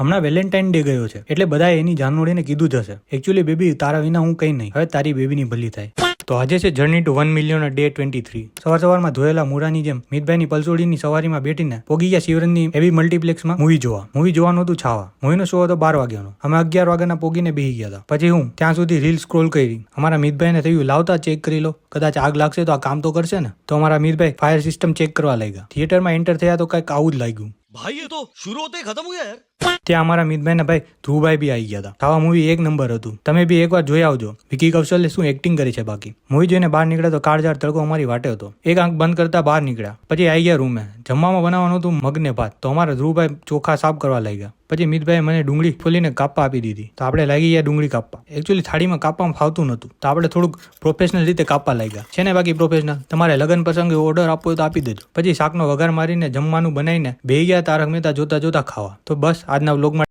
હમણાં Valentine day ગયો છે એટલે બધાએ એની જાનવડીને કીધું જ હશે. એકચ્યુઅલી બેબી તારા વિના હું કઈ નહીં, હવે તારી બેબીની ભલી થાય. તો આજે છે જર્ની ટુ 1 મિલિયન ડે 23. સવારમાં ધોયેલા મૂળાની જેમ મિતભાઈની પલસોડીની સવારીમાં બેઠીને પોગી ગયા શિવરનની એવી મલ્ટીપ્લેક્સમાં મૂવી જોવાનું હતું છાવા. મૂવીનો શો હતો 12 વાગ્યાનો. અમે 11 વાગ્યાના પોગીને બેસી ગયા હતા. પછી હું ત્યાં સુધી રીલ સ્ક્રોલ કરી. અમારા મિતભાઈને થયું લાવતા ચેક કરી લો, કદાચ આગ લાગશે તો આ કામ તો કરશે ને. તો અમારા મિતભાઈ ફાયર સિસ્ટમ ચેક કરવા લાગ્યા. થિયેટરમાં એન્ટર થયા તો કંઈક આવું જ લાગ્યું. भाई ये तो शुरू होते ही खत्म हो गया यार. ત્યાં અમારા મિતભાઈ ભાઈ ધ્રુવભાઈ બી આવી ગયા હતા. આવા મૂવી એક નંબર હતું. તમે બી એકવાર જોઈ આવજો. વિકી કૌશલે શું એક્ટિંગ કરી છે બાકી. મૂવી જોઈને બહાર નીકળ્યા તો કાળઝાળ તડકો અમારી વાટે હતો. એક આંખ બંધ કરતા બહાર નીકળ્યા. પછી આવી ગયા રૂમે. જમવામાં બનાવવાનું હતું મગને ભાત. તો અમારા ધ્રુવભાઈ ચોખા સાફ કરવા લાગ્યા. પછી મિતભાઈ મને ડુંગળી ફોલીને કાપવા આપી દીધી. તો આપણે લાગી ગયા ડુંગળી કાપવા. એકચ્યુઅલી થાળીમાં કાપવામાં ફાવતું નહોતું તો આપણે થોડુંક પ્રોફેશનલ રીતે કાપવા લાગ્યા. છે ને બાકી પ્રોફેશનલ. તમારે લગ્ન પ્રસંગે ઓર્ડર આપવો હોય તો આપી દેજો. પછી શાકનો વઘાર મારીને જમવાનું બનાવીને બેહી ગયા તારક મહેતા જોતા ખાવા. તો બસ આજના વ્લોગમાં